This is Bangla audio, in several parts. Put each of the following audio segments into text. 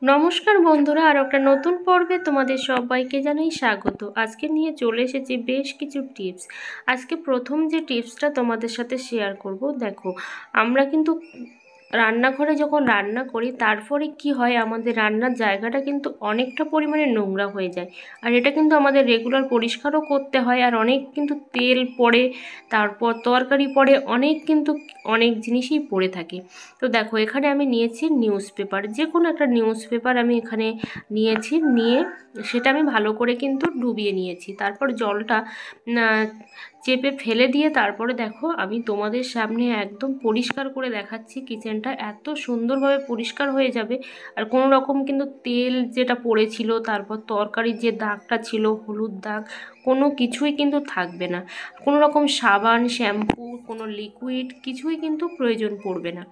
নমস্কার বন্ধুরা, আর একটা নতুন পর্বে তোমাদের সবাইকে জানাই স্বাগত। আজকে নিয়ে চলে এসেছি বেশ কিছু টিপস। আজকে প্রথম যে টিপসটা তোমাদের সাথে শেয়ার করব, দেখো আমরা কিন্তু রান্নাঘরে যখন রান্না করি তারপরে কি হয়, আমাদের রান্নার জায়গাটা কিন্তু অনেকটা পরিমাণে নোংরা হয়ে যায়। আর এটা কিন্তু আমাদের রেগুলার পরিষ্কারও করতে হয়, আর অনেক কিন্তু তেল পড়ে, তারপর তরকারি পড়ে, অনেক জিনিসই পড়ে থাকে। তো দেখো এখানে আমি নিয়েছি নিউজ পেপার, যে কোনো একটা নিউজ পেপার আমি এখানে নিয়ে সেটা আমি ভালো করে কিন্তু ডুবিয়ে নিয়েছি। তারপর জলটা চেপে ফেলে দিয়ে তারপরে দেখো আমি তোমাদের সামনে একদম পরিষ্কার করে দেখাচ্ছি। কিচেনটা এত সুন্দরভাবে পরিষ্কার হয়ে যাবে, আর কোনো রকম কিন্তু তেল যেটা পড়েছিল, তারপর তরকারির যে দাগটা ছিল, হলুদ দাগ, কোনো কিছুই কিন্তু থাকবে না। কোনো রকম সাবান, শ্যাম্পু, কোনো লিকুইড কিছুই কিন্তু প্রয়োজন পড়বে না।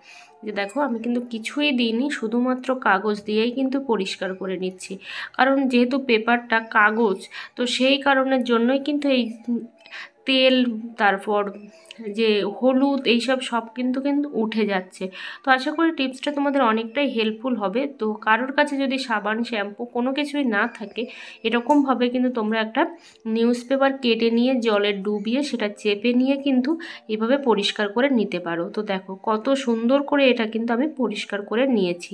যে দেখো আমি কিন্তু কিছুই দিইনি, শুধুমাত্র কাগজ দিয়েই কিন্তু পরিষ্কার করে নিচ্ছি। কারণ যেহেতু পেপারটা কাগজ, তো সেই কারণের জন্যই কিন্তু এই তেল, তারপর যে হলুদ, এইসব সব কিন্তু উঠে যাচ্ছে। তো আশা করি টিপসটা তোমাদের অনেকটাই হেল্পফুল হবে। তো কারোর কাছে যদি সাবান, শ্যাম্পু কোনো কিছুই না থাকে, এরকমভাবে কিন্তু তোমরা একটা নিউজ পেপার কেটে নিয়ে জলে ডুবিয়ে সেটা চেপে নিয়ে কিন্তু এভাবে পরিষ্কার করে নিতে পারো। তো দেখো কত সুন্দর করে এটা কিন্তু আমি পরিষ্কার করে নিয়েছি।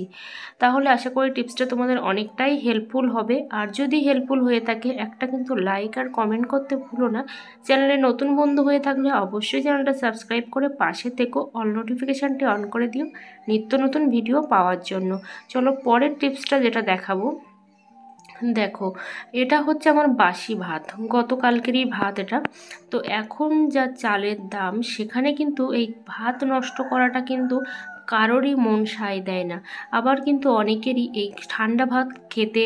তাহলে আশা করি টিপসটা তোমাদের অনেকটাই হেল্পফুল হবে। আর যদি হেল্পফুল হয়ে থাকে, একটা কিন্তু লাইক আর কমেন্ট করতে ভুলো না। চ্যানেলে নতুন বন্ধু হয়ে থাকলে অবশ্যই চ্যানেলটা সাবস্ক্রাইব করে পাশে থেকো, অল নোটিফিকেশানটি অন করে দিও নিত্য নতুন ভিডিও পাওয়ার জন্য। চলো পরের টিপসটা যেটা দেখাবো, দেখো এটা হচ্ছে আমার বাসি ভাত, গতকালকেরই ভাত এটা। তো এখন যা চালের দাম, সেখানে কিন্তু এই ভাত নষ্ট করাটা কিন্তু কারোরই মন সায় দেয় না। আবার কিন্তু অনেকেরই এই ঠান্ডা ভাত খেতে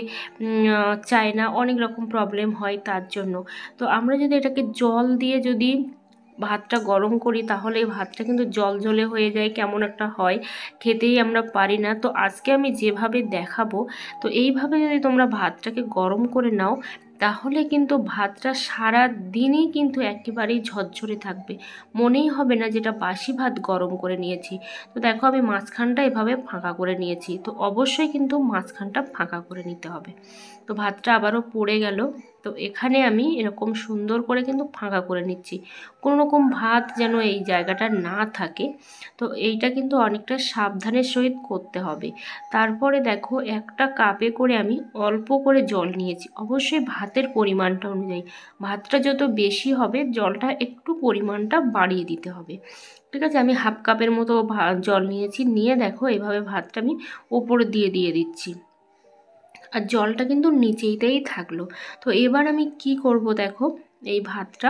চায় না, অনেক রকম প্রবলেম হয় তার জন্য। তো আমরা যদি এটাকে জল দিয়ে যদি ভাতটা গরম করি, তাহলে এই ভাতটা কিন্তু জল জলে হয়ে যায়, কেমন একটা হয়, খেতেই আমরা পারি না। তো আজকে আমি যেভাবে দেখাবো, তো এইভাবে যদি তোমরা ভাতটাকে গরম করে নাও, তাহলে কিন্তু ভাতটা সারা দিনই কিন্তু একেবারেই ঝরঝরে থাকবে, মনেই হবে না যেটা বাসি ভাত গরম করে নিয়েছি। তো দেখো আমি মাঝখানটা এভাবে ফাঁকা করে নিয়েছি। তো অবশ্যই কিন্তু মাঝখানটা ফাঁকা করে নিতে হবে। তো ভাতটা আবারও পড়ে গেল। তো এখানে আমি এরকম সুন্দর করে কিন্তু ফাঁকা করে নিচ্ছি, কোনো রকম ভাত যেন এই জায়গাটা না থাকে। তো এইটা কিন্তু অনেকটা সাবধানের সহিত করতে হবে। তারপরে দেখো একটা কাপে করে আমি অল্প করে জল নিয়েছি, অবশ্যই ভাতের পরিমাণটা অনুযায়ী। ভাতটা যত বেশি হবে, জলটা একটু পরিমাণটা বাড়িয়ে দিতে হবে। ঠিক আছে, আমি হাফ কাপের মতো জল নিয়েছি, নিয়ে দেখো এভাবে ভাতটা আমি ওপরে দিয়ে দিচ্ছি, আর জলটা কিন্তু নিচেইতেই থাকলো। তো এবার আমি কি করব, দেখো এই ভাতটা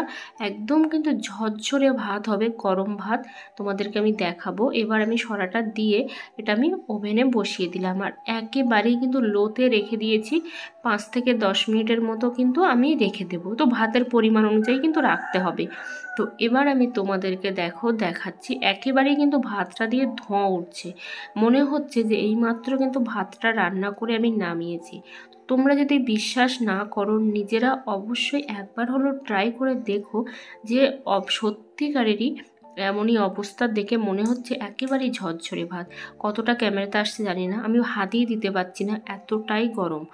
একদম কিন্তু ঝরঝরে ভাত হবে, গরম ভাত, তোমাদেরকে আমি দেখাবো। এবার আমি সরাটা দিয়ে এটা আমি ওভেনে বসিয়ে দিলাম, আর একেবারেই কিন্তু লোতে রেখে দিয়েছি। 5 থেকে 10 মিনিটের মতো কিন্তু আমি রেখে দেবো। তো ভাতের পরিমাণ অনুযায়ী কিন্তু রাখতে হবে। তো এবার আমি তোমাদেরকে দেখাচ্ছি, একেবারেই কিন্তু ভাতটা দিয়ে ধোঁয়া উঠছে, মনে হচ্ছে যে এইমাত্র কিন্তু ভাতটা রান্না করে আমি নামিয়েছি। তোমরা যদি বিশ্বাস না করো, নিজেরা অবশ্যই একবার হলো ট্রাই করে দেখো, যে সত্যিকারেরই এমনই অবস্থা দেখে মনে হচ্ছে একেবারেই ঝরঝরে ভাত। কতটা ক্যামেরাতে আসছে জানি না, আমি হাতেই দিতে পারছি না, এতটাই গরম।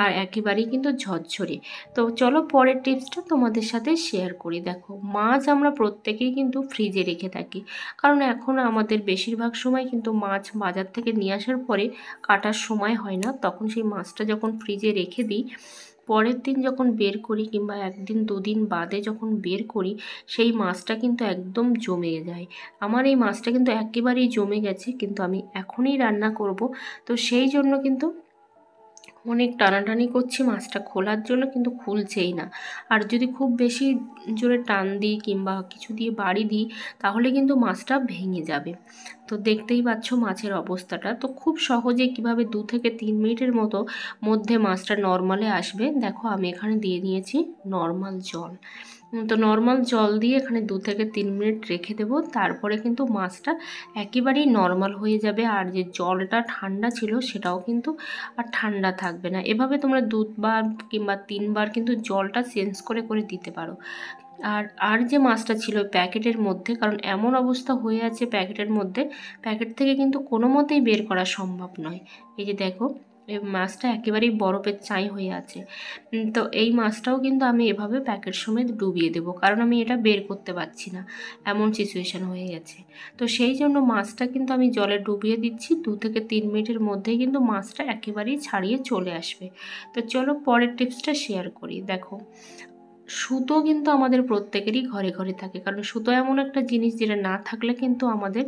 আর একেবারেই কিন্তু ঝরঝরে। তো চলো পরের টিপসটা তোমাদের সাথে শেয়ার করি। দেখো মাছ আমরা প্রত্যেকেই কিন্তু ফ্রিজে রেখে থাকি, কারণ এখন আমাদের বেশিরভাগ সময় কিন্তু মাছ বাজার থেকে নিয়ে আসার পরে কাটার সময় হয় না, তখন সেই মাছটা যখন ফ্রিজে রেখে দিই, পরের দিন যখন বের করি কিংবা 1 দিন 2 দিন বাদে যখন বের করি, সেই মাছটা কিন্তু একদম জমে যায়। আমার এই মাছটা কিন্তু একেবারেই জমে গেছে, কিন্তু আমি এখনই রান্না করব, তো সেই জন্য কিন্তু অনেক টানাটানি করছি মাছটা খোলার জন্য, কিন্তু খুলছেই না। আর যদি খুব বেশি জোরে টান দিই কিংবা কিছু দিয়ে বাড়ি দিই, তাহলে কিন্তু মাছটা ভেঙে যাবে। তো দেখতেই পাচ্ছ মাছের অবস্থাটা। তো খুব সহজে কিভাবে 2 থেকে 3 মিনিটের মধ্যে মাছটা নর্মালে আসবে, দেখো আমি এখানে দিয়ে নিয়েছি নর্মাল জল। তো নর্মাল জল দিয়ে এখানে 2 থেকে 3 মিনিট রেখে দেবো, তারপরে কিন্তু মাছটা একেবারেই নর্মাল হয়ে যাবে। আর যে জলটা ঠান্ডা ছিল, সেটাও কিন্তু আর ঠান্ডা থাকবে না। এভাবে তোমরা 2বার কিংবা 3বার কিন্তু জলটা চেঞ্জ করে করে দিতে পারো। আর যে মাছটা ছিল প্যাকেটের মধ্যে, কারণ এমন অবস্থা হয়ে আছে প্যাকেটের মধ্যে, প্যাকেট থেকে কিন্তু কোনো মতেই বের করা সম্ভব নয়। এই যে দেখো এই মাছটা একেবারেই বরফের চাই হয়ে আছে। তো এই মাছটাও কিন্তু আমি এভাবে প্যাকেট সমেত ডুবিয়ে দেবো, কারণ আমি এটা বের করতে পারছি না, এমন সিচুয়েশান হয়ে গেছে। তো সেই জন্য মাছটা কিন্তু আমি জলে ডুবিয়ে দিচ্ছি। 2 থেকে 3 মিনিটের মধ্যেই কিন্তু মাছটা একেবারেই ছাড়িয়ে চলে আসবে। তো চলো পরের টিপসটা শেয়ার করি। দেখো, সুতো কিন্তু আমাদের প্রত্যেকেরই ঘরে ঘরে থাকে, কারণ সুতো এমন একটা জিনিস যেটা না থাকলে কিন্তু আমাদের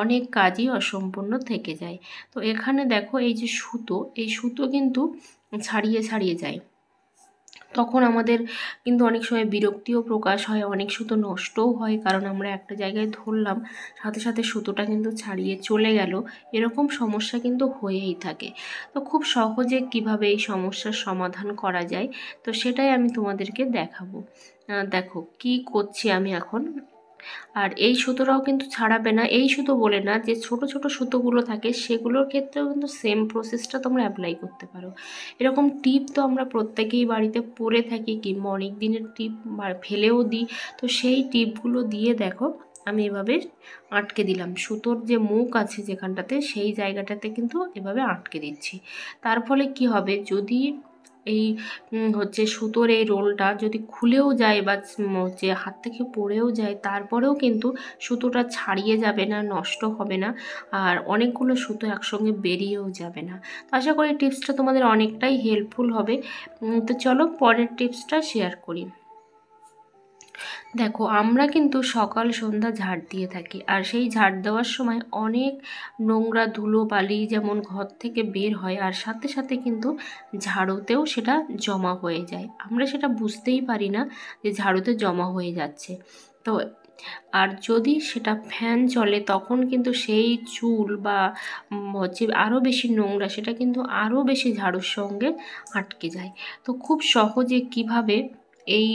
অনেক কাজই অসম্পূর্ণ থেকে যায়। তো এখানে দেখো, এই যে সুতো, এই সুতো কিন্তু ছাড়িয়ে ছাড়িয়ে যায়, তখন আমাদের কিন্তু অনেক সময় বিরক্তিও প্রকাশ হয়, অনেক সুতো নষ্টও হয়, কারণ আমরা একটা জায়গায় ধরলাম, সাথে সাথে সুতোটা কিন্তু ছাড়িয়ে চলে গেল। এরকম সমস্যা কিন্তু হয়েই থাকে। তো খুব সহজে কিভাবে এই সমস্যার সমাধান করা যায়, তো সেটাই আমি তোমাদেরকে দেখাবো। দেখো কি করছি আমি এখন। আর এই সুতোটাও কিন্তু ছাড়াবে না, এই সুতো বলে না, যে ছোট ছোট সুতোগুলো থাকে সেগুলোর ক্ষেত্রেও কিন্তু সেম প্রসেসটা তোমরা অ্যাপ্লাই করতে পারো। এরকম টিপ তো আমরা প্রত্যেকেই বাড়িতে পরে থাকি, কিংবা অনেক দিনের টিপ ফেলেও দিই। তো সেই টিপগুলো দিয়ে দেখো আমি এভাবে আটকে দিলাম, সুতোর যে মুখ আছে যেখানটাতে, সেই জায়গাটাতে কিন্তু এভাবে আটকে দিচ্ছি। তার ফলে কি হবে, যদি এই হচ্ছে সুতোর এই রোলটা যদি খুলেও যায় বা হচ্ছে হাত থেকে পড়েও যায়, তারপরেও কিন্তু সুতোটা ছাড়িয়ে যাবে না, নষ্ট হবে না, আর অনেকগুলো সুতো একসঙ্গে বেরিয়েও যাবে না। তো আশা করি টিপসটা তোমাদের অনেকটাই হেল্পফুল হবে। তো চলো পরের টিপসটা শেয়ার করি। দেখো, আমরা কিন্তু সকাল সন্ধ্যা ঝাড় দিয়ে থাকি, আর সেই ঝাড় দেওয়ার সময় অনেক নোংরা ধুলো বালি যেমন ঘর থেকে বের হয়, আর সাথে সাথে কিন্তু ঝাড়ুতেও সেটা জমা হয়ে যায়। আমরা সেটা বুঝতেই পারি না যে ঝাড়ুতে জমা হয়ে যাচ্ছে। তো আর যদি সেটা ফ্যান চলে, তখন কিন্তু সেই চুল বা হচ্ছে আরও বেশি নোংরা, সেটা কিন্তু আরও বেশি ঝাড়ুর সঙ্গে আটকে যায়। তো খুব সহজে কিভাবে এই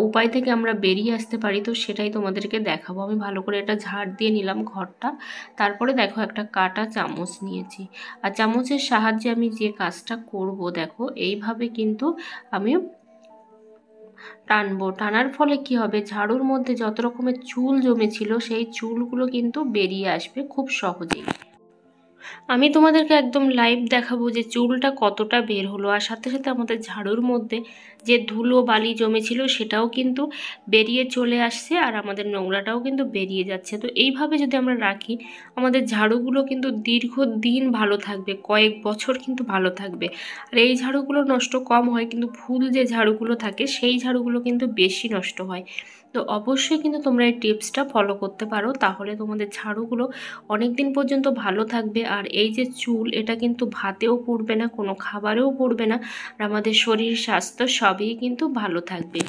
উপায় থেকে আমরা বেরিয়ে আসতে পারি, তো সেটাই তোমাদেরকে দেখাবো। আমি ভালো করে এটা ঝাড় দিয়ে নিলাম ঘরটা। তারপরে দেখো একটা কাটা চামচ নিয়েছি, আর চামচের সাহায্যে আমি যে কাজটা করব, দেখো এইভাবে কিন্তু আমি টানবো। টানার ফলে কি হবে, ঝাড়ুর মধ্যে যত রকমের চুল জমেছিল সেই চুলগুলো কিন্তু বেরিয়ে আসবে খুব সহজেই। আমি তোমাদেরকে একদম লাইভ দেখাবো যে চুলটা কতটা বের হলো, আর সাথে সাথে আমাদের ঝাড়ুর মধ্যে যে ধুলো বালি জমেছিল সেটাও কিন্তু বেরিয়ে চলে আসছে, আর আমাদের নোংরাটাও কিন্তু বেরিয়ে যাচ্ছে। তো এইভাবে যদি আমরা রাখি, আমাদের ঝাড়ুগুলো কিন্তু দীর্ঘদিন ভালো থাকবে, কয়েক বছর কিন্তু ভালো থাকবে। আর এই ঝাড়ুগুলো নষ্ট কম হয়, কিন্তু ফুল যে ঝাড়ুগুলো থাকে সেই ঝাড়ুগুলো কিন্তু বেশি নষ্ট হয়। তো অবশ্যই কিন্তু তোমরা এই টিপসটা ফলো করতে পারো, তাহলে তোমাদের ঝাড়ুগুলো অনেক দিন পর্যন্ত ভালো থাকবে। আর এই যে চুল, এটা কিন্তু ভাতেও পড়বে না, কোনো খাবারেও পড়বে না, আর আমাদের শরীর স্বাস্থ্য সবই কিন্তু ভালো থাকবে।